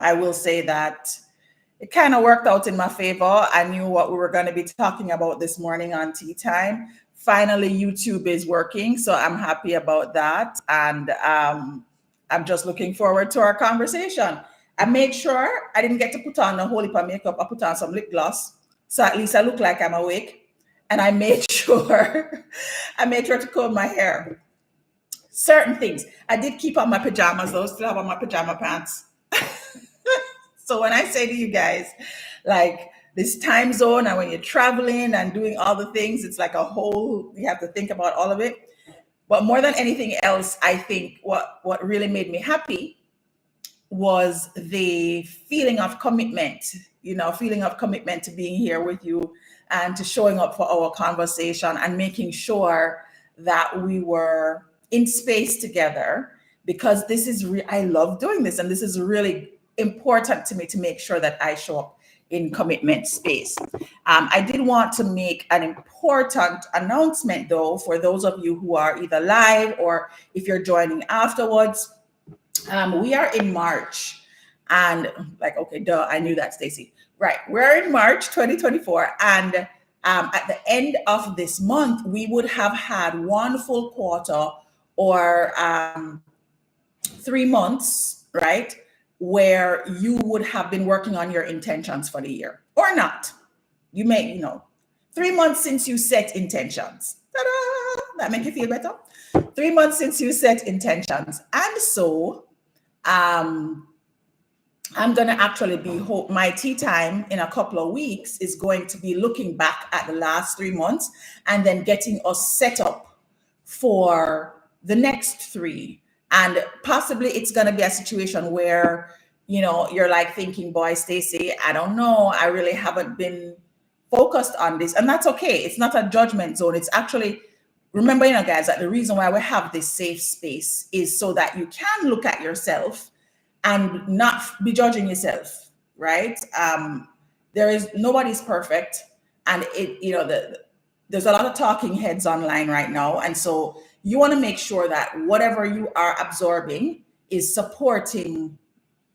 I will say that it kind of worked out in my favor. I knew what we were going to be talking about this morning on Tea Time. Finally, YouTube is working, so I'm happy about that. And I'm just looking forward to our conversation. I made sure I didn't get to put on a whole heap of makeup. I put on some lip gloss, so at least I look like I'm awake. And I made sure to comb my hair. Certain things. I did keep on my pajamas, though, still have on my pajama pants. So when I say to you guys, like this time zone and when you're traveling and doing all the things, it's like a whole, you have to think about all of it. But more than anything else, I think what really made me happy was the feeling of commitment, feeling of commitment to being here with you and to showing up for our conversation and making sure that we were in space together, because this is, I love doing this. And this is really important to me to make sure that I show up in commitment space. I did want to make an important announcement, though, for those of you who are either live or if you're joining afterwards. We are in March, and like, okay, duh, I knew that, Stacey. Right, we're in March 2024, and at the end of this month, we would have had one full quarter or 3 months, right, where you would have been working on your intentions for the year, or not. You may, 3 months since you set intentions. Ta-da! That make you feel better? 3 months since you set intentions. And so I'm going to actually be, my tea time in a couple of weeks is going to be looking back at the last 3 months and then getting us set up for the next 3. And possibly it's going to be a situation where, you're like thinking, boy, Stacey, I don't know. I really haven't been focused on this. And that's okay. It's not a judgment zone. It's actually, remember, guys, that the reason why we have this safe space is so that you can look at yourself and not be judging yourself, right? Nobody's perfect. And there's a lot of talking heads online right now. And so you want to make sure that whatever you are absorbing is supporting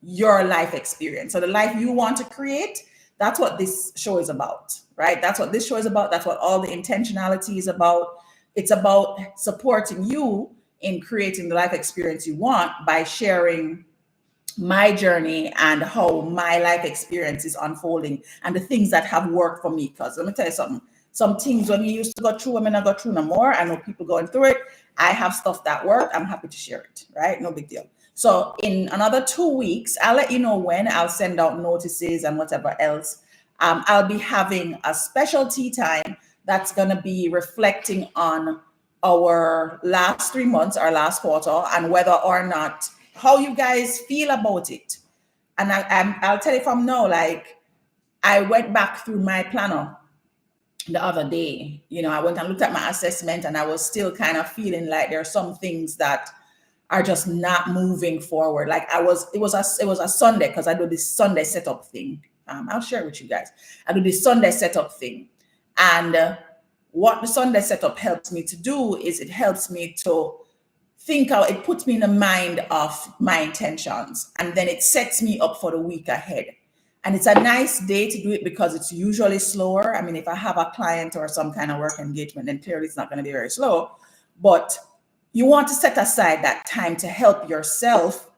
your life experience. So the life you want to create, that's what this show is about, right? That's what this show is about. That's what all the intentionality is about. It's about supporting you in creating the life experience you want by sharing my journey and how my life experience is unfolding and the things that have worked for me. Because let me tell you something. Some things when you used to go through, I may not go through no more. I know people going through it. I have stuff that worked. I'm happy to share it, right? No big deal. So in another 2 weeks, I'll let you know when. I'll send out notices and whatever else. I'll be having a special tea time that's going to be reflecting on our last 3 months, our last quarter, and whether or not, how you guys feel about it. And I'll tell you from now, like, I went back through my planner the other day. I went and looked at my assessment, and I was still kind of feeling like there are some things that are just not moving forward. Like it was a Sunday, because I do this Sunday setup thing. I'll share it with you guys. I do this Sunday setup thing. And what the Sunday setup helps me to do is it helps me to think out, it puts me in the mind of my intentions, and then it sets me up for the week ahead. And it's a nice day to do it because it's usually slower. I mean, if I have a client or some kind of work engagement, then clearly it's not going to be very slow. But you want to set aside that time to help yourself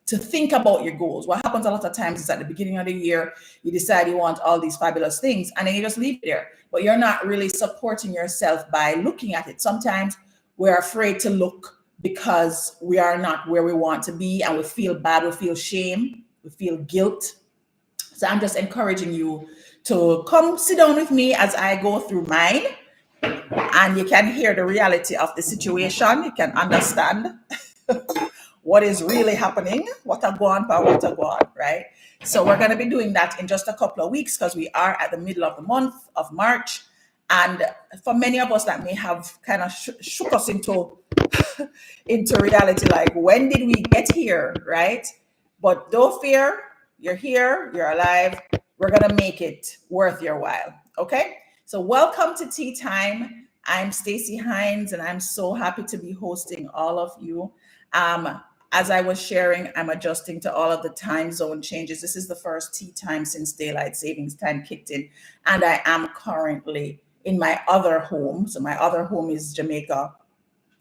to think about your goals. What happens a lot of times is at the beginning of the year, you decide you want all these fabulous things, and then you just leave it there. But you're not really supporting yourself by looking at it. Sometimes we're afraid to look because we are not where we want to be, and we feel bad, we feel shame, we feel guilt. So I'm just encouraging you to come sit down with me as I go through mine, and you can hear the reality of the situation. You can understand what is really happening, what are going on, what are going, right? So we're going to be doing that in just a couple of weeks, because we are at the middle of the month of March. And for many of us, that may have kind of shook us into reality, like, when did we get here, right? But don't fear, you're here, you're alive. We're going to make it worth your while, okay? So welcome to Tea Time. I'm Stacey Hines, and I'm so happy to be hosting all of you. as I was sharing, I'm adjusting to all of the time zone changes. This is the first tea time since daylight savings time kicked in. And I am currently in my other home. So my other home is Jamaica.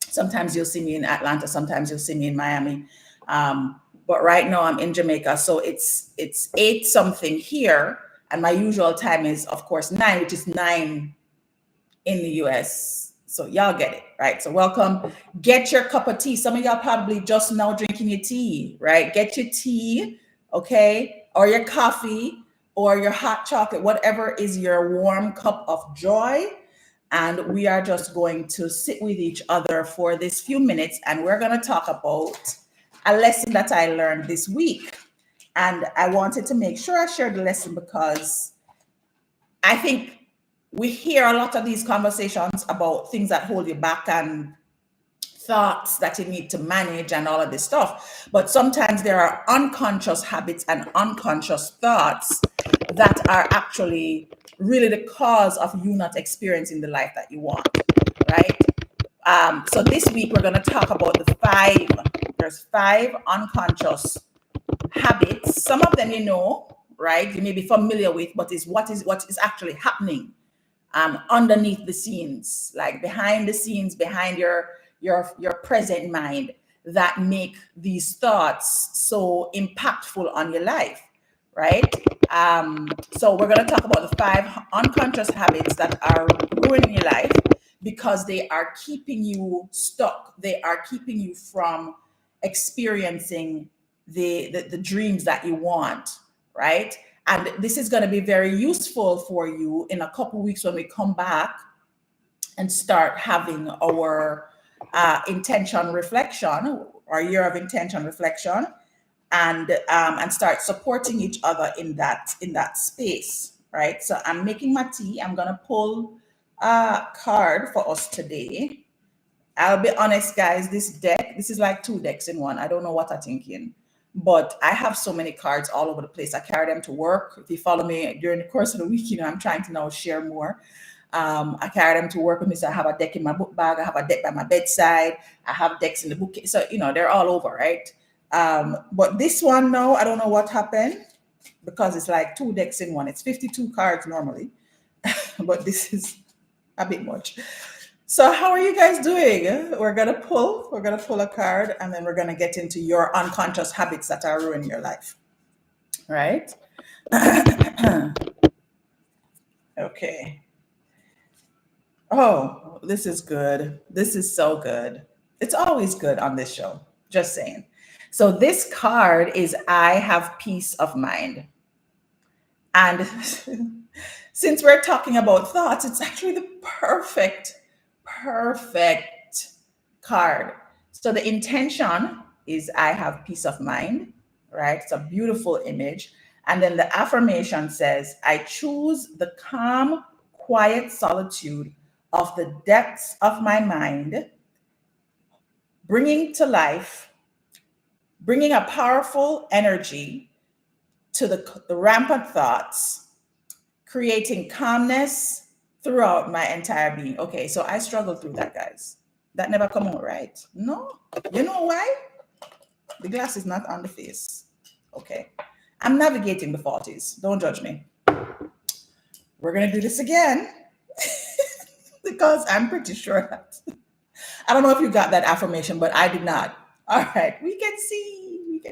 Sometimes you'll see me in Atlanta, sometimes you'll see me in Miami. But right now I'm in Jamaica. So it's 8 something here. And my usual time is, of course, 9, which is 9 in the US. So y'all get it, right? So welcome. Get your cup of tea. Some of y'all probably just now drinking your tea, right? Get your tea, okay? Or your coffee or your hot chocolate, whatever is your warm cup of joy. And we are just going to sit with each other for this few minutes, and we're going to talk about a lesson that I learned this week. And I wanted to make sure I shared the lesson because I think we hear a lot of these conversations about things that hold you back and thoughts that you need to manage and all of this stuff. But sometimes there are unconscious habits and unconscious thoughts that are actually really the cause of you not experiencing the life that you want, right? So this week we're going to talk about there's 5 unconscious habits. Some of them you know, right? You may be familiar with, but is what is actually happening underneath the scenes, like behind the scenes, behind your present mind, that make these thoughts so impactful on your life, right? So we're going to talk about the 5 unconscious habits that are ruining your life because they are keeping you stuck. They are keeping you from experiencing the dreams that you want, right? And this is going to be very useful for you in a couple weeks when we come back and start having our intention reflection, our year of intention reflection, and start supporting each other in that space, right? So I'm making my tea. I'm going to pull a card for us today. I'll be honest, guys, this is like 2 decks in one. I don't know what I'm thinking. But I have so many cards all over the place. I carry them to work. If you follow me during the course of the week, I'm trying to now share more. I carry them to work with me. So I have a deck in my book bag. I have a deck by my bedside. I have decks in the book. So, they're all over, right? But this one now, I don't know what happened because it's like 2 decks in one. It's 52 cards normally, but this is a bit much. So how are you guys doing? We're gonna pull a card, and then we're gonna get into your unconscious habits that are ruining your life. Right? Okay. Oh, this is good. This is so good. It's always good on this show. Just saying. So this card is I have peace of mind. And since we're talking about thoughts, it's actually the perfect card. So the intention is I have peace of mind, right? It's a beautiful image. And then the affirmation says, I choose the calm, quiet solitude of the depths of my mind, bringing a powerful energy to the rampant thoughts, creating calmness throughout my entire being. Okay, so I struggled through that, guys. That never come out right. No, you know why? The glass is not on the face. Okay, I'm navigating the 40s. Don't judge me. We're gonna do this again because I'm pretty sure that I don't know if you got that affirmation, but I did not. All right, we can see.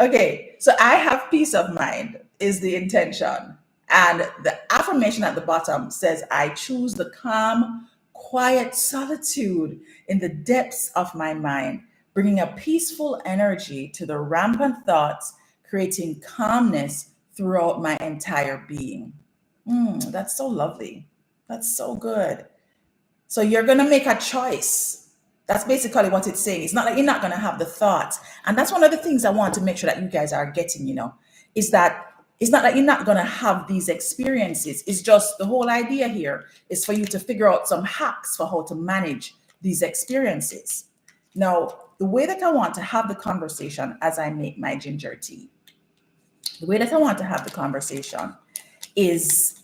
Okay, so I have peace of mind is the intention. And the affirmation at the bottom says, I choose the calm, quiet solitude in the depths of my mind, bringing a peaceful energy to the rampant thoughts, creating calmness throughout my entire being. That's so lovely. That's so good. So you're going to make a choice. That's basically what it's saying. It's not like you're not going to have the thoughts. And that's one of the things I want to make sure that you guys are getting, is that it's not that you're not going to have these experiences. It's just the whole idea here is for you to figure out some hacks for how to manage these experiences. Now, the way that I want to have the conversation as I make my ginger tea, the way that I want to have the conversation is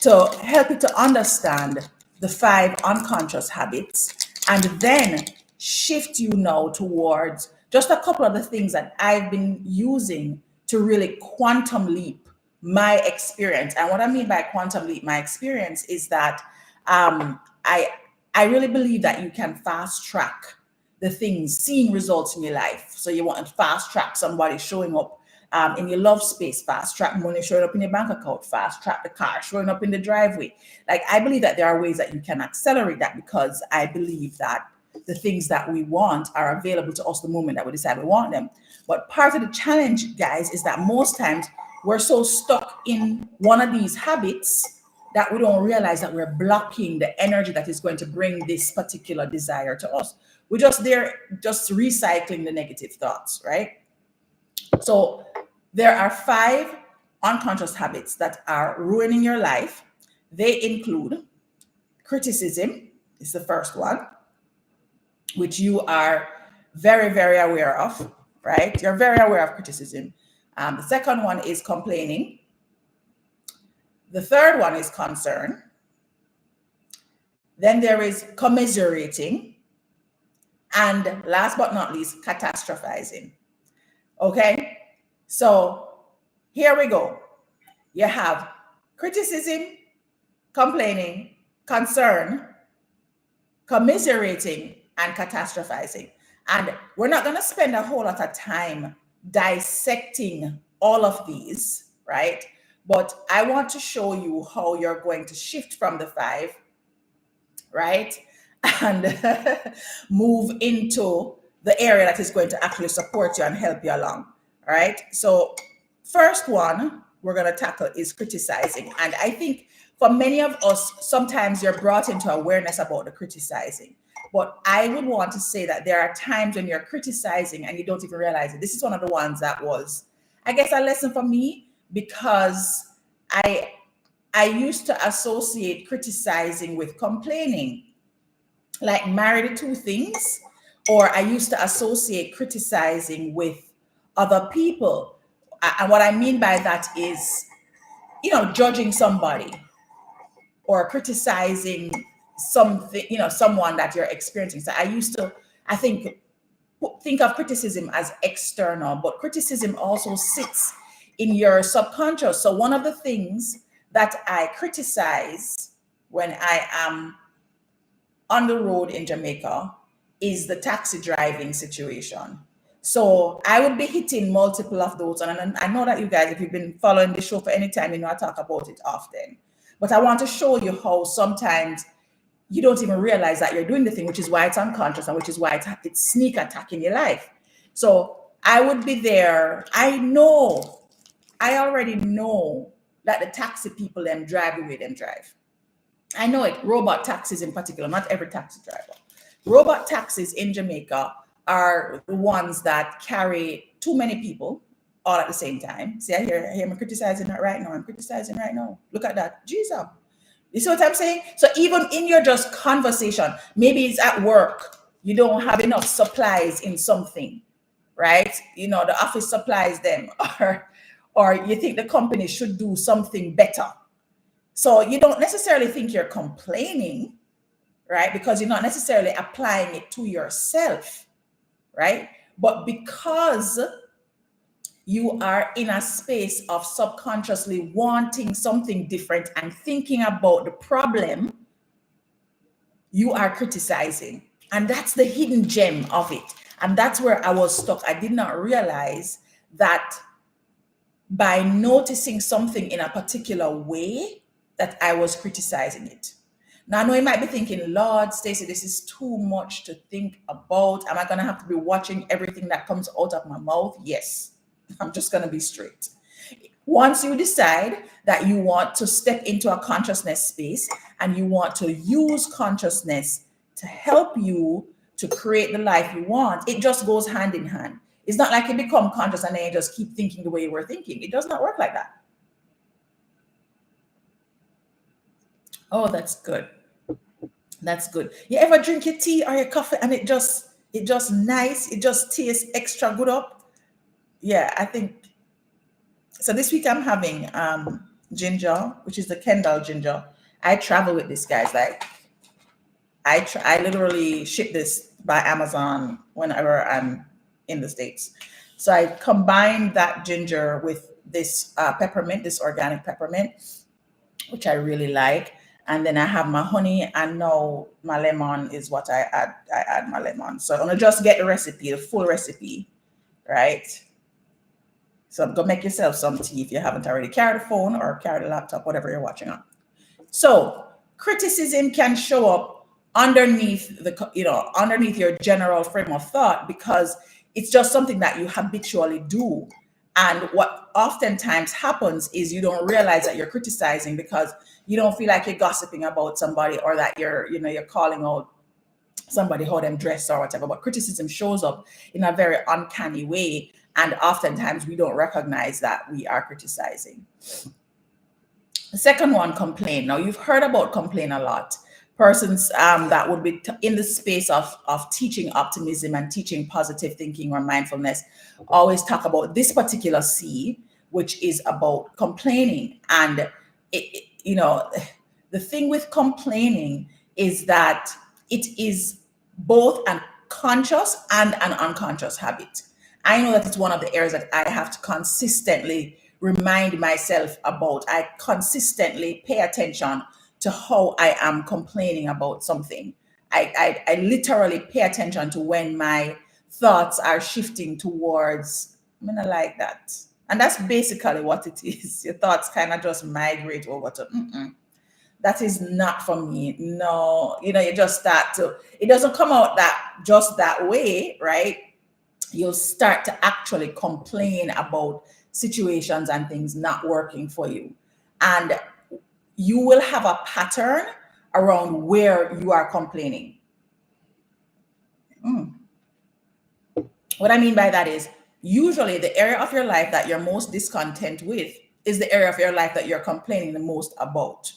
to help you to understand the 5 unconscious habits and then shift you now towards just a couple of the things that I've been using to really quantum leap my experience. And what I mean by quantum leap my experience is that I really believe that you can fast track the things, seeing results in your life. So you want to fast track somebody showing up in your love space, fast track money showing up in your bank account, fast track the car showing up in the driveway. Like, I believe that there are ways that you can accelerate that, because I believe that the things that we want are available to us the moment that we decide we want them. But part of the challenge, guys, is that most times we're so stuck in one of these habits that we don't realize that we're blocking the energy that is going to bring this particular desire to us. We're just there, just recycling the negative thoughts, right? So there are 5 unconscious habits that are ruining your life. They include criticism, is the first one, which you are very, very aware of, right? You're very aware of criticism. The second one is complaining. The third one is concern. Then there is commiserating. And last but not least, catastrophizing. Okay? So here we go. You have criticism, complaining, concern, commiserating, and catastrophizing. And we're not going to spend a whole lot of time dissecting all of these, right? But I want to show you how you're going to shift from the 5, right? And move into the area that is going to actually support you and help you along, all right? So first one we're going to tackle is criticizing. And I think for many of us, sometimes you're brought into awareness about the criticizing. But I would want to say that there are times when you're criticizing and you don't even realize it. This is one of the ones that was, I guess, a lesson for me, because I used to associate criticizing with complaining, like marry the two things. Or I used to associate criticizing with other people. And what I mean by that is, judging somebody or criticizing something, someone that you're experiencing. So I think of criticism as external, but criticism also sits in your subconscious. So one of the things that I criticize when I am on the road in Jamaica is the taxi driving situation. So I would be hitting multiple of those. And I know that you guys, if you've been following the show for any time, I talk about it often. But I want to show you how sometimes you don't even realize that you're doing the thing, which is why it's unconscious and which is why it's sneak attack in your life. So I would be there. I already know that the taxi people them drive the way them drive. I know it. Robot taxis in particular, not every taxi driver. Robot taxis in Jamaica are the ones that carry too many people all at the same time. See, I hear me criticizing that right now. I'm criticizing right now. Look at that. Jesus. You see what I'm saying? So even in your just conversation, maybe it's at work, you don't have enough supplies in something, right? The office supplies them, or you think the company should do something better. So you don't necessarily think you're complaining, right? Because you're not necessarily applying it to yourself, right? But because you are in a space of subconsciously wanting something different and thinking about the problem, you are criticizing. And that's the hidden gem of it. And that's where I was stuck. I did not realize that by noticing something in a particular way, that I was criticizing it. Now, I know you might be thinking, Lord, Stacey, this is too much to think about. Am I going to have to be watching everything that comes out of my mouth? Yes. I'm just going to be straight. Once you decide that you want to step into a consciousness space and you want to use consciousness to help you to create the life you want, it just goes hand in hand. It's not like you become conscious and then you just keep thinking the way you were thinking. It does not work like that. Oh, that's good. That's good. You ever drink your tea or your coffee and it just nice, it just tastes extra good up? Yeah, I think so. This week I'm having ginger, which is the Kendall ginger. I travel with this, guys. Like I literally ship this by Amazon whenever I'm in the States. So I combined that ginger with this peppermint, this organic peppermint, which I really like. And then I have my honey, and now my lemon is what I add. I add my lemon. So I'm gonna just get the recipe, the full recipe, right? So go make yourself some tea if you haven't already. Carry the phone or carry the laptop, whatever you're watching on. So criticism can show up underneath underneath your general frame of thought, because it's just something that you habitually do. And what oftentimes happens is you don't realize that you're criticizing because you don't feel like you're gossiping about somebody, or that you're calling out somebody how them dress or whatever. But criticism shows up in a very uncanny way, and oftentimes we don't recognize that we are criticizing. The second one, complain. Now, you've heard about complain a lot. Persons that would be in the space of teaching optimism and teaching positive thinking or mindfulness always talk about this particular C, which is about complaining. And the thing with complaining is that it is both a conscious and an unconscious habit. I know that it's one of the areas that I have to consistently remind myself about. I consistently pay attention to how I am complaining about something. I literally pay attention to when my thoughts are shifting towards, I mean, I like that. And that's basically what it is. Your thoughts kind of just migrate over to, that is not for me. No, you just start to, it doesn't come out just that way, right? You'll start to actually complain about situations and things not working for you. And you will have a pattern around where you are complaining. What I mean by that is, usually the area of your life that you're most discontent with is the area of your life that you're complaining the most about.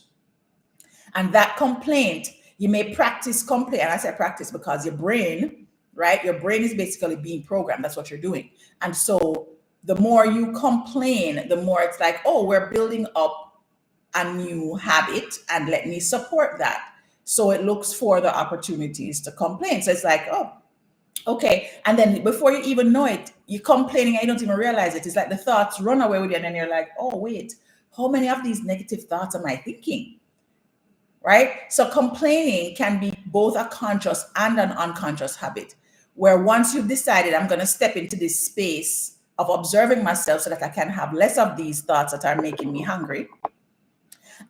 And that complaint, you may practice complaint. And I say practice because your brain, right? Your brain is basically being programmed. That's what you're doing. And so the more you complain, the more it's like, oh, we're building up a new habit, and let me support that. So it looks for the opportunities to complain. So it's like, oh, okay. And then before you even know it, you're complaining and you don't even realize it. It's like the thoughts run away with you. And then you're like, oh, wait, how many of these negative thoughts am I thinking? Right? So complaining can be both a conscious and an unconscious habit, where once you've decided, I'm going to step into this space of observing myself so that I can have less of these thoughts that are making me hungry,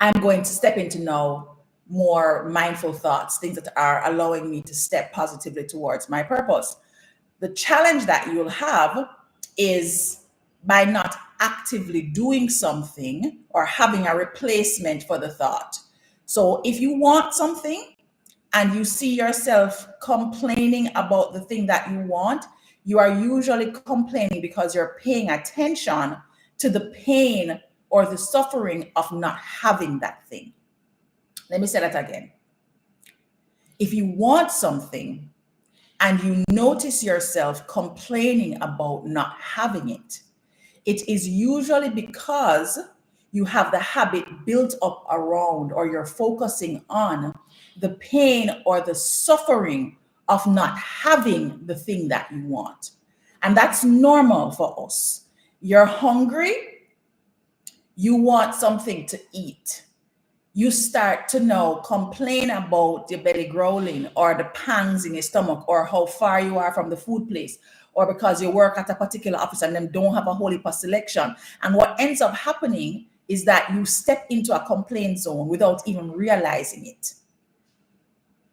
I'm going to step into now more mindful thoughts, things that are allowing me to step positively towards my purpose. The challenge that you'll have is by not actively doing something or having a replacement for the thought. So if you want something and you see yourself complaining about the thing that you want, you are usually complaining because you're paying attention to the pain or the suffering of not having that thing. Let me say that again. If you want something and you notice yourself complaining about not having it, it is usually because you have the habit built up around, or you're focusing on the pain or the suffering of not having the thing that you want. And that's normal for us. You're hungry, you want something to eat. You start to now complain about your belly growling, or the pangs in your stomach, or how far you are from the food place, or because you work at a particular office and them don't have a whole heap of selection. And what ends up happening is that you step into a complaint zone without even realizing it.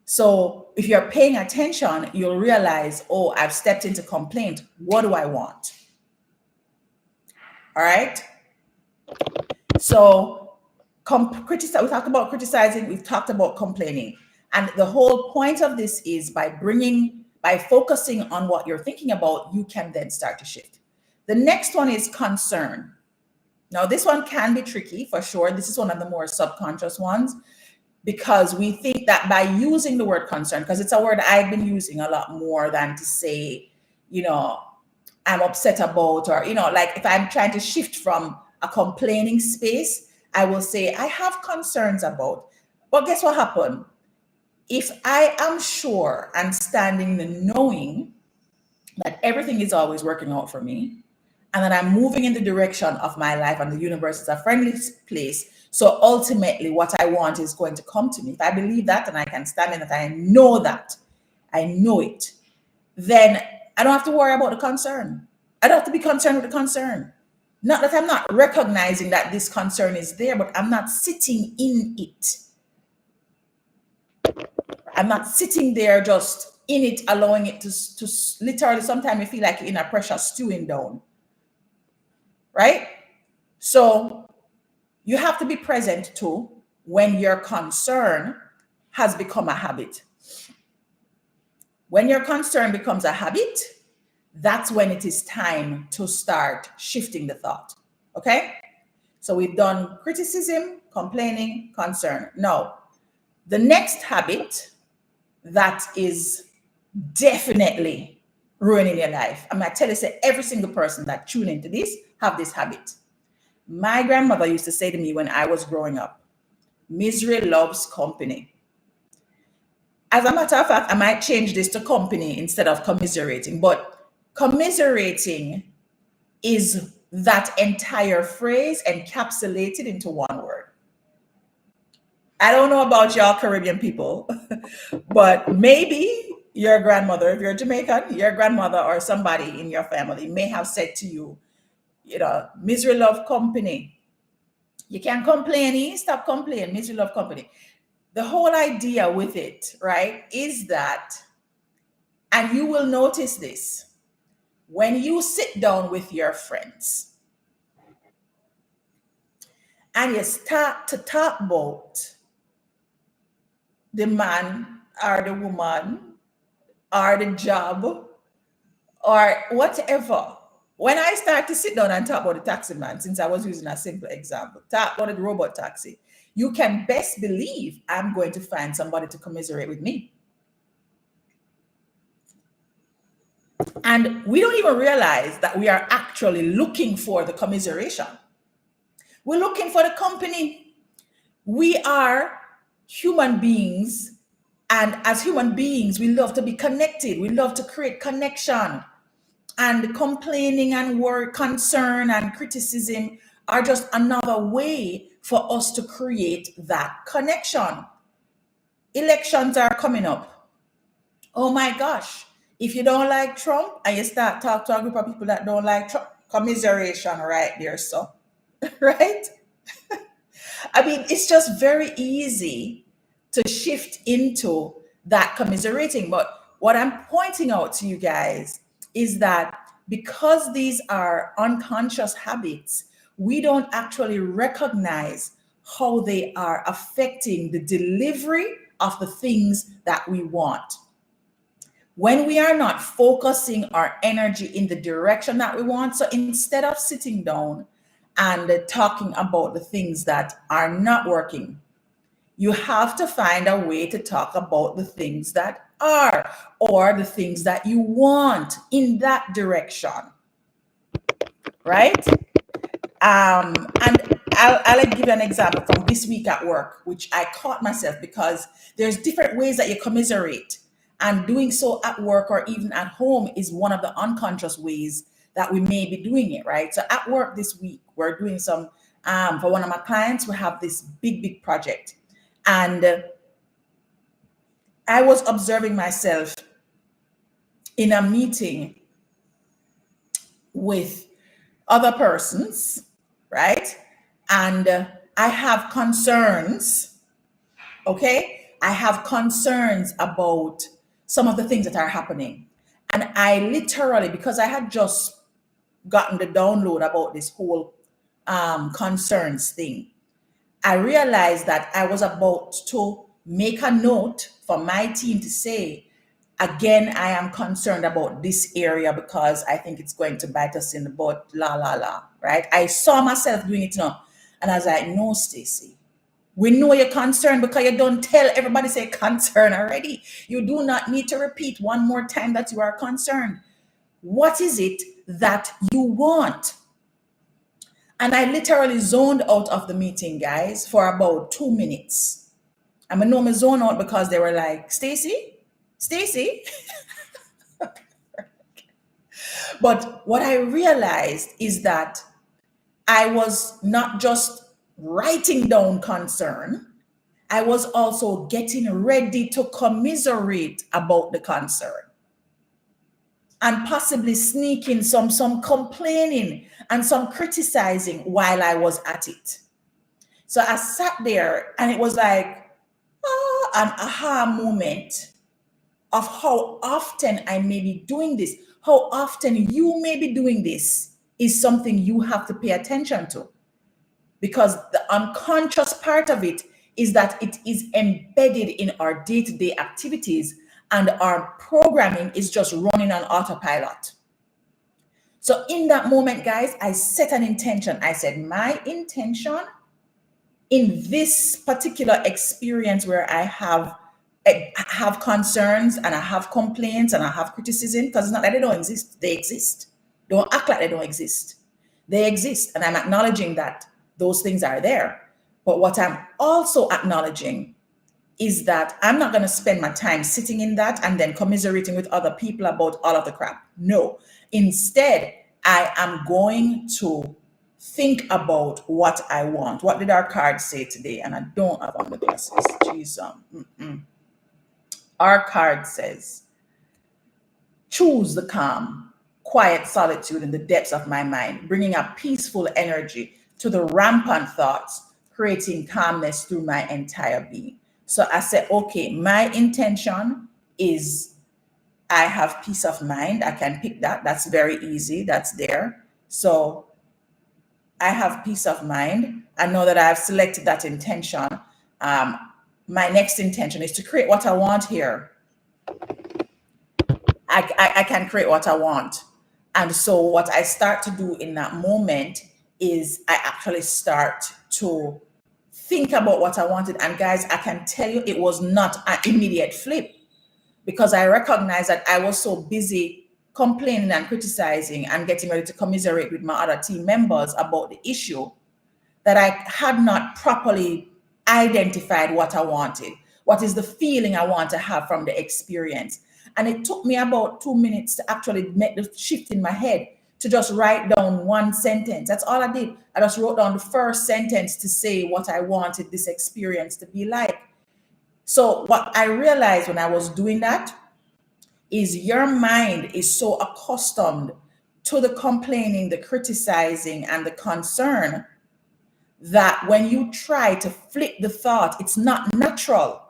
So if you're paying attention, you'll realize, oh, I've stepped into complaint. What do I want? All right. So we talked about criticizing, we've talked about complaining. And the whole point of this is by focusing on what you're thinking about, you can then start to shift. The next one is concern. Now, this one can be tricky for sure. This is one of the more subconscious ones, because we think that by using the word concern, because it's a word I've been using a lot more than to say, I'm upset about, or, like if I'm trying to shift from a complaining space, I will say, I have concerns about. But guess what happened? If I am sure and standing the knowing that everything is always working out for me, and that I'm moving in the direction of my life, and the universe is a friendly place. So ultimately, what I want is going to come to me. If I believe that and I can stand in it, I know that, I know it, then I don't have to worry about the concern. I don't have to be concerned with the concern. Not that I'm not recognizing that this concern is there, but I'm not sitting in it. I'm not sitting there just in it, allowing it to literally, sometimes you feel like you're in a pressure stewing down, right? So you have to be present too when your concern has become a habit. When your concern becomes a habit, that's when it is time to start shifting the thought. Okay? So we've done criticism, complaining, concern. Now, the next habit that is definitely ruining your life. I'm gonna tell you, say every single person that tune into this have this habit. My grandmother used to say to me when I was growing up, misery loves company. As a matter of fact, I might change this to company instead of commiserating, but commiserating is that entire phrase encapsulated into one word. I don't know about y'all Caribbean people, but maybe your grandmother, if you're Jamaican, your grandmother or somebody in your family may have said to you, misery love company. You can't complain, stop complaining, misery love company. The whole idea with it, right, is that, and you will notice this, when you sit down with your friends and you start to talk about the man or the woman or the job or whatever. When I start to sit down and talk about the taxi man, since I was using a simple example, talk about the robot taxi, you can best believe I'm going to find somebody to commiserate with me. And we don't even realize that we are actually looking for the commiseration. We're looking for the company. We are human beings. And as human beings, we love to be connected. We love to create connection. And complaining and worry, concern and criticism are just another way for us to create that connection. Elections are coming up. Oh my gosh. If you don't like Trump and you start talk to a group of people that don't like Trump, commiseration right there, so right? I mean, it's just very easy to shift into that commiserating. But what I'm pointing out to you guys is that because these are unconscious habits, we don't actually recognize how they are affecting the delivery of the things that we want. When we are not focusing our energy in the direction that we want, so instead of sitting down and talking about the things that are not working, you have to find a way to talk about the things that are, or the things that you want in that direction, right? And I'll give you an example from this week at work, which I caught myself, because there's different ways that you commiserate. And doing so at work or even at home is one of the unconscious ways that we may be doing it, right? So at work this week, we're doing some, for one of my clients, we have this big project. And I was observing myself in a meeting with other persons, right? And I have concerns, okay? I have concerns about some of the things that are happening. And I literally, because I had just gotten the download about this whole concerns thing, I realized that I was about to make a note for my team to say, again, I am concerned about this area because I think it's going to bite us in the butt, right? I saw myself doing it now. And I was like, no, Stacey, we know you're concerned because you don't tell everybody say concern already. You do not need to repeat one more time that you are concerned. What is it that you want? And I literally zoned out of the meeting, guys, for about 2 minutes. I'm gonna know me zone out because they were like, Stacey, But what I realized is that I was not just writing down concern, I was also getting ready to commiserate about the concern and possibly sneaking some complaining and some criticizing while I was at it. So I sat there and it was like an aha moment of how often I may be doing this, how often you may be doing this is something you have to pay attention to, because the unconscious part of it is that it is embedded in our day-to-day activities and our programming is just running on autopilot. So in that moment, guys, I set an intention. I said, my intention in this particular experience where I have concerns and I have complaints and I have criticism, because it's not that they don't exist, they exist. Don't act like they don't exist. They exist, and I'm acknowledging that those things are there. But what I'm also acknowledging is that I'm not going to spend my time sitting in that and then commiserating with other people about all of the crap. No. Instead, I am going to think about what I want. What did our card say today? And I don't have on the glasses. Jeez, Our card says, choose the calm, quiet solitude in the depths of my mind, bringing a peaceful energy to the rampant thoughts, creating calmness through my entire being. So I said, okay, my intention is I have peace of mind. I can pick that. That's very easy. That's there. So I have peace of mind. I know that I've selected that intention. My next intention is to create what I want here. I can create what I want. And so what I start to do in that moment is I actually start to think about what I wanted. And guys, I can tell you it was not an immediate flip, because I recognized that I was so busy complaining and criticizing and getting ready to commiserate with my other team members about the issue that I had not properly identified what I wanted. What is the feeling I want to have from the experience? And it took me about 2 minutes to actually make the shift in my head to just write down one sentence. That's all I did. I just wrote down the first sentence to say what I wanted this experience to be like. So what I realized when I was doing that is your mind is so accustomed to the complaining, the criticizing, and the concern that when you try to flip the thought, it's not natural.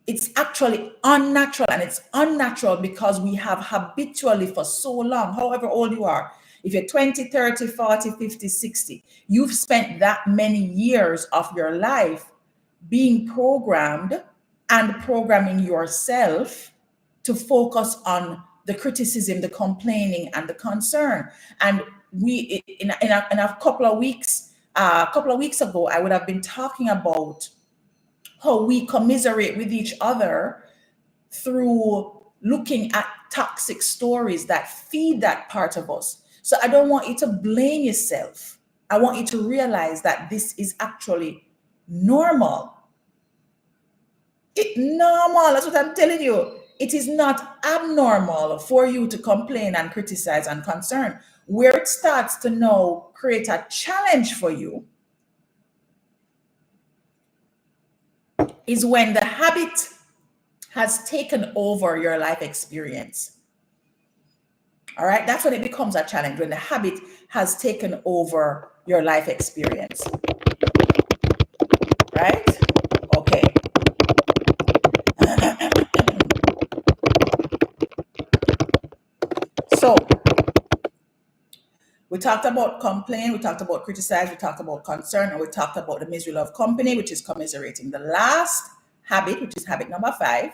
It's actually unnatural, and it's unnatural because we have habitually for so long, however old you are, if you're 20, 30, 40, 50, 60, you've spent that many years of your life being programmed and programming yourself to focus on the criticism, the complaining, and the concern. And we, in a couple of weeks ago, I would have been talking about how we commiserate with each other through looking at toxic stories that feed that part of us. So I don't want you to blame yourself. I want you to realize that this is actually normal. Normal, that's what I'm telling you. It is not abnormal for you to complain and criticize and concern. Where it starts to now create a challenge for you is when the habit has taken over your life experience. All right, that's when it becomes a challenge, when the habit has taken over your life experience. Right? Okay. So we talked about complain, we talked about criticize, we talked about concern, and we talked about the misery love company, which is commiserating. The last habit, which is habit number 5,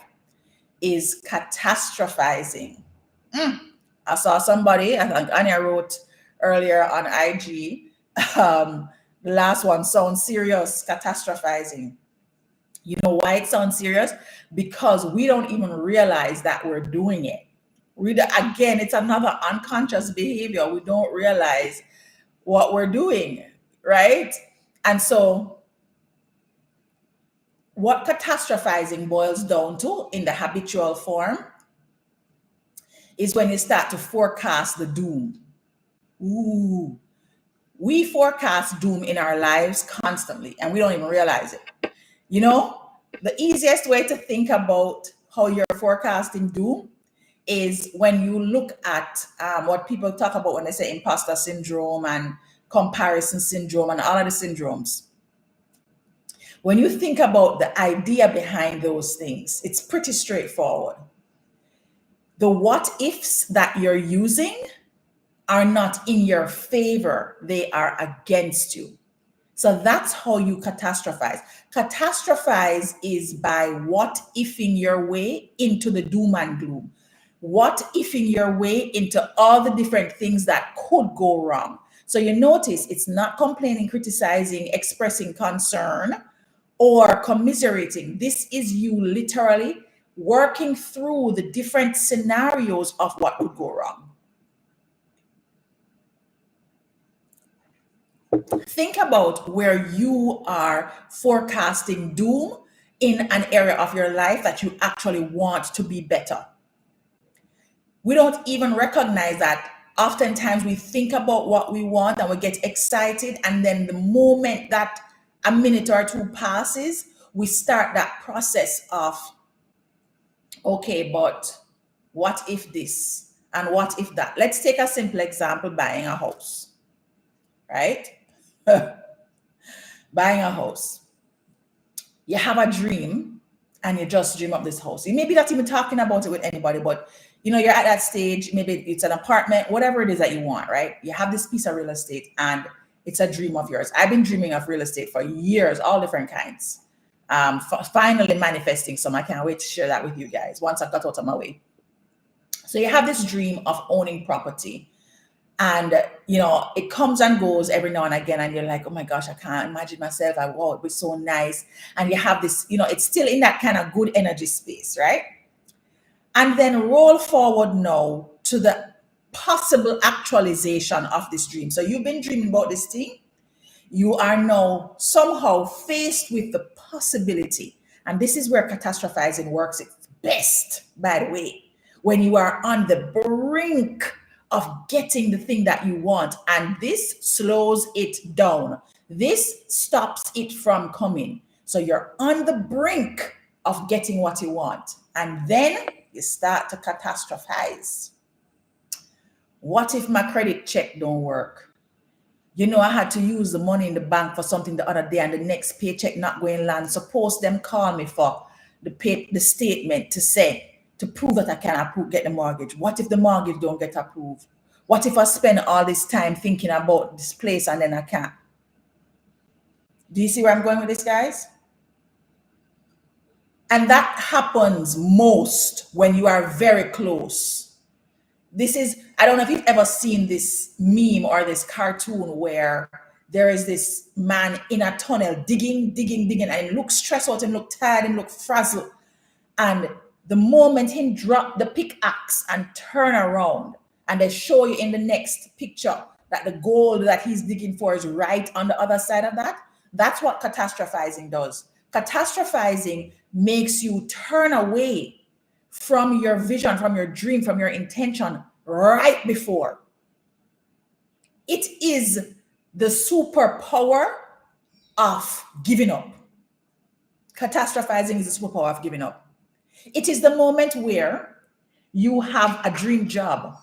is catastrophizing. I saw somebody, I think Anya wrote earlier on IG, the last one sounds serious, catastrophizing. You know why it sounds serious? Because we don't even realize that we're doing it. Again, it's another unconscious behavior. We don't realize what we're doing, right? And so what catastrophizing boils down to in the habitual form is when you start to forecast the doom. Ooh, we forecast doom in our lives constantly and we don't even realize it. You know, the easiest way to think about how you're forecasting doom is when you look at what people talk about when they say imposter syndrome and comparison syndrome and all of the syndromes. When you think about the idea behind those things, it's pretty straightforward. The what ifs that you're using are not in your favor, they are against you. So that's how you catastrophize. Catastrophize is by what ifing your way into the doom and gloom. What ifing your way into all the different things that could go wrong. So you notice it's not complaining, criticizing, expressing concern, or commiserating. This is you literally working through the different scenarios of what could go wrong. Think about where you are forecasting doom in an area of your life that you actually want to be better. We don't even recognize that. Oftentimes we think about what we want and we get excited, and then the moment that a minute or two passes, we start that process of, okay, but what if this and what if that? Let's take a simple example, buying a house, right? Buying a house. You have a dream and you just dream up this house. You maybe not even talking about it with anybody, but you know, you're at that stage, maybe it's an apartment, whatever it is that you want, right? You have this piece of real estate and it's a dream of yours. I've been dreaming of real estate for years, all different kinds. Finally manifesting some. I can't wait to share that with you guys once I got out of my way. So you have this dream of owning property. And, you know, it comes and goes every now and again. And you're like, oh my gosh, I can't imagine myself. Wow, it was so nice. And you have this, you know, it's still in that kind of good energy space, right? And then roll forward now to the possible actualization of this dream. So you've been dreaming about this thing. You are now somehow faced with the possibility. And this is where catastrophizing works its best, by the way, when you are on the brink of getting the thing that you want, and this slows it down. This stops it from coming. So you're on the brink of getting what you want, and then you start to catastrophize. What if my credit check don't work? You know, I had to use the money in the bank for something the other day, and the next paycheck not going to land. Suppose them call me for the statement to prove that I can get the mortgage. What if the mortgage don't get approved? What if I spend all this time thinking about this place and then I can't? Do you see where I'm going with this, guys? And that happens most when you are very close. This is, I don't know if you've ever seen this meme or this cartoon where there is this man in a tunnel digging, and he looks stressed out and look tired and look frazzled. And the moment he drop the pickaxe and turn around, and they show you in the next picture that the gold that he's digging for is right on the other side of that. That's what catastrophizing does. Catastrophizing makes you turn away from your vision, from your dream, from your intention right before. It is the superpower of giving up. Catastrophizing is the superpower of giving up. It is the moment where you have a dream job.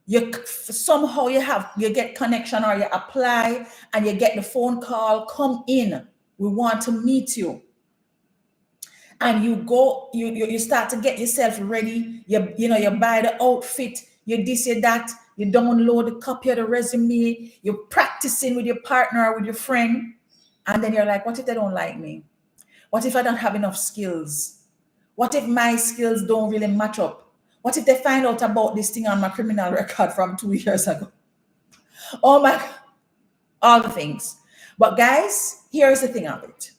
You get connection, or you apply and you get the phone call, come in, we want to meet you. And you go, you start to get yourself ready. You buy the outfit, you this, you that, you download the copy of the resume, you're practicing with your partner or with your friend. And then you're like, what if they don't like me? What if I don't have enough skills? What if my skills don't really match up? What if they find out about this thing on my criminal record from 2 years ago? Oh my, all the things. But guys, here's the thing of it.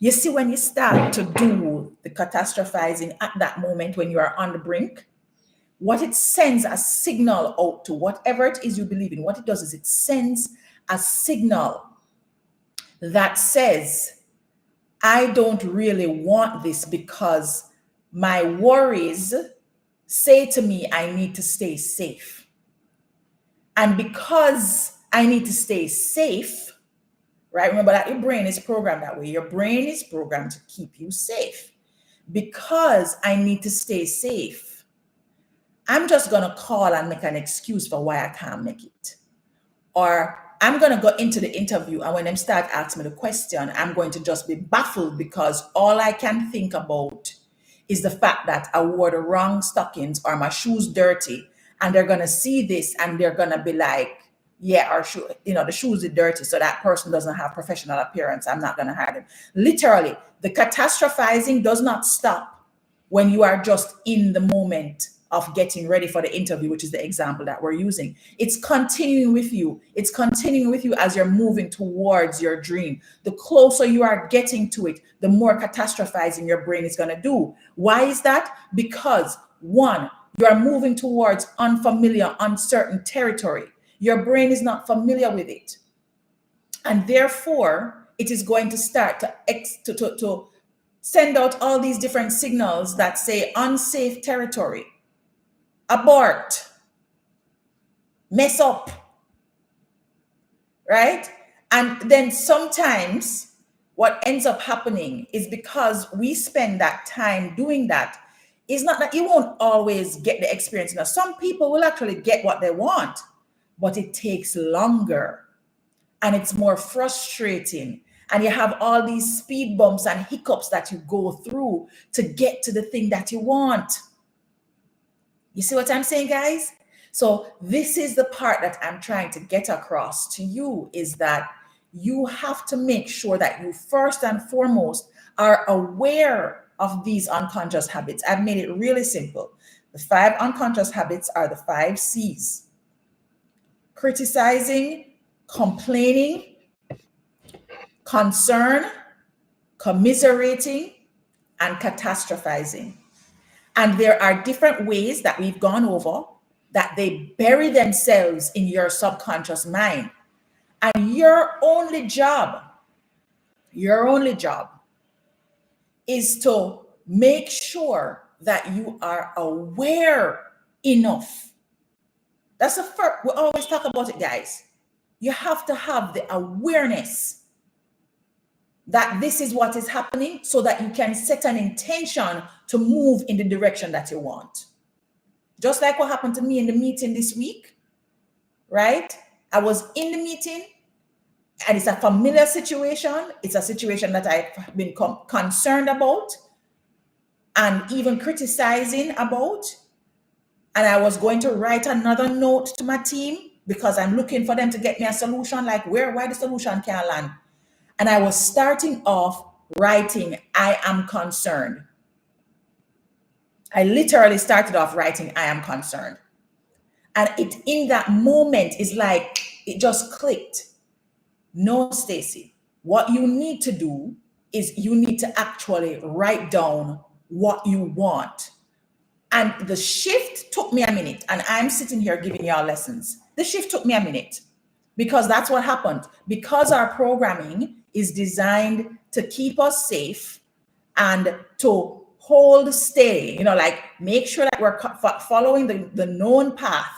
You see, when you start to do the catastrophizing at that moment when you are on the brink, what it sends a signal out to whatever it is you believe in, what it does is it sends a signal that says, I don't really want this because my worries say to me, I need to stay safe. And because I need to stay safe, right? Remember that your brain is programmed that way. Your brain is programmed to keep you safe. Because I need to stay safe, I'm just going to call and make an excuse for why I can't make it. Or I'm going to go into the interview, and when them start asking me the question, I'm going to just be baffled because all I can think about is the fact that I wore the wrong stockings or my shoes dirty, and they're going to see this and they're going to be like, yeah, our shoe, the shoes are dirty, so that person doesn't have professional appearance. I'm not going to hire them. Literally, the catastrophizing does not stop when you are just in the moment of getting ready for the interview, which is the example that we're using. It's continuing with you. It's continuing with you as you're moving towards your dream. The closer you are getting to it, the more catastrophizing your brain is going to do. Why is that? Because one, you are moving towards unfamiliar, uncertain territory. Your brain is not familiar with it. And therefore, it is going to start to send out all these different signals that say unsafe territory, abort, mess up, right? And then sometimes what ends up happening is because we spend that time doing that, it's not that you won't always get the experience. Now, some people will actually get what they want, but it takes longer and it's more frustrating. And you have all these speed bumps and hiccups that you go through to get to the thing that you want. You see what I'm saying, guys? So this is the part that I'm trying to get across to you, is that you have to make sure that you first and foremost are aware of these unconscious habits. I've made it really simple. The 5 unconscious habits are the 5 C's: criticizing, complaining, concern, commiserating, and catastrophizing. And there are different ways that we've gone over that they bury themselves in your subconscious mind. And your only job is to make sure that you are aware enough. That's the first, we always talk about it, guys. You have to have the awareness that this is what is happening so that you can set an intention to move in the direction that you want. Just like what happened to me in the meeting this week, right? I was in the meeting and it's a familiar situation. It's a situation that I've been concerned about and even criticizing about. And I was going to write another note to my team because I'm looking for them to get me a solution, like why the solution can't land. And I was starting off writing, I am concerned. I literally started off writing, I am concerned. And it in that moment is like, it just clicked. No, Stacy, what you need to do is you need to actually write down what you want. And the shift took me a minute, and I'm sitting here giving y'all lessons. The shift took me a minute because that's what happened. Because our programming is designed to keep us safe and to hold steady, like make sure that we're following the known path,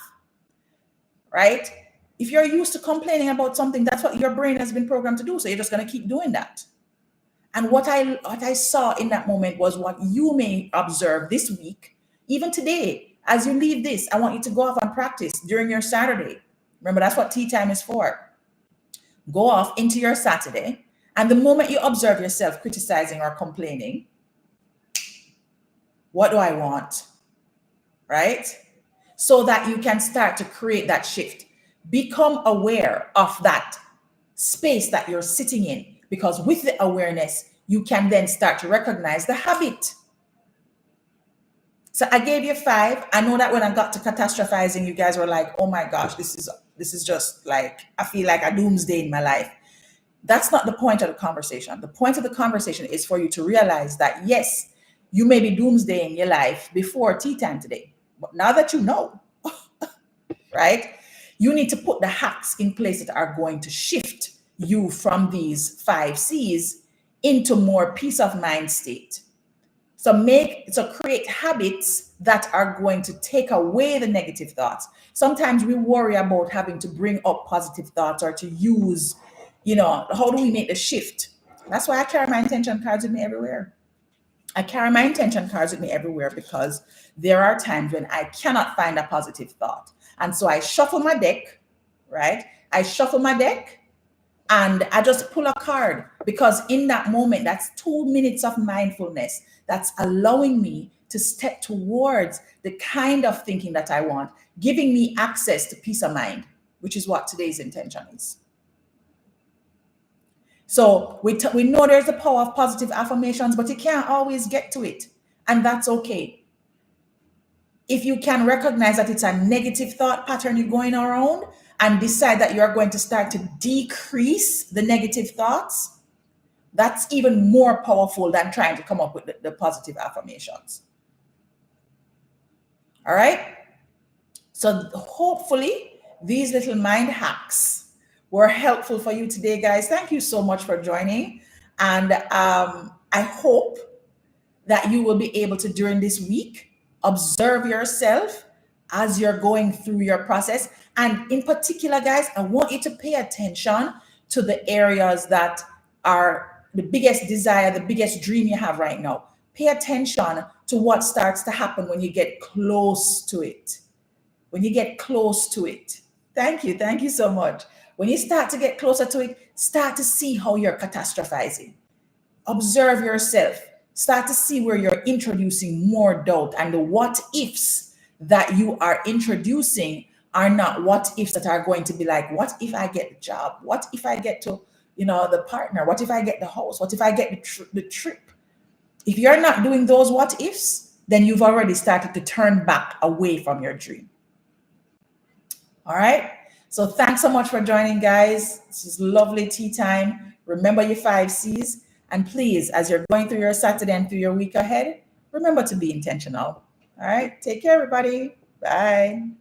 right? If you're used to complaining about something, that's what your brain has been programmed to do. So you're just going to keep doing that. And what I saw in that moment was what you may observe this week, even today, as you leave this. I want you to go off and practice during your Saturday. Remember, that's what tea time is for. Go off into your Saturday. And the moment you observe yourself criticizing or complaining, what do I want? Right? So that you can start to create that shift. Become aware of that space that you're sitting in, because with the awareness, you can then start to recognize the habit. So I gave you 5. I know that when I got to catastrophizing, you guys were like, oh my gosh, this is just like, I feel like a doomsday in my life. That's not the point of the conversation. The point of the conversation is for you to realize that, yes, you may be doomsday in your life before tea time today. But now that you know, right, you need to put the hacks in place that are going to shift you from these 5 C's into more peace of mind state. So create habits that are going to take away the negative thoughts. Sometimes we worry about having to bring up positive thoughts or to use, how do we make the shift? That's why I carry my intention cards with me everywhere. I carry my intention cards with me everywhere because there are times when I cannot find a positive thought. And so I shuffle my deck, right? I shuffle my deck and I just pull a card, because in that moment, that's 2 minutes of mindfulness that's allowing me to step towards the kind of thinking that I want, giving me access to peace of mind, which is what today's intention is. So we know there's the power of positive affirmations, but you can't always get to it. And that's okay. If you can recognize that it's a negative thought pattern you're going around and decide that you're going to start to decrease the negative thoughts, that's even more powerful than trying to come up with the positive affirmations. All right. So hopefully these little mind hacks were helpful for you today, guys. Thank you so much for joining. And I hope that you will be able to, during this week, observe yourself as you're going through your process. And in particular, guys, I want you to pay attention to the areas that are the biggest desire, the biggest dream you have right now. Pay attention to what starts to happen when you get close to it. When you get close to it. Thank you. Thank you so much. When you start to get closer to it, start to see how you're catastrophizing. Observe yourself. Start to see where you're introducing more doubt, and the what ifs that you are introducing are not what ifs that are going to be like, what if I get the job? What if I get to, the partner? What if I get the house? What if I get the trip? If you're not doing those what ifs, then you've already started to turn back away from your dream. All right. So thanks so much for joining, guys. This is lovely tea time. Remember your 5 C's. And please, as you're going through your Saturday and through your week ahead, remember to be intentional. All right. Take care, everybody. Bye.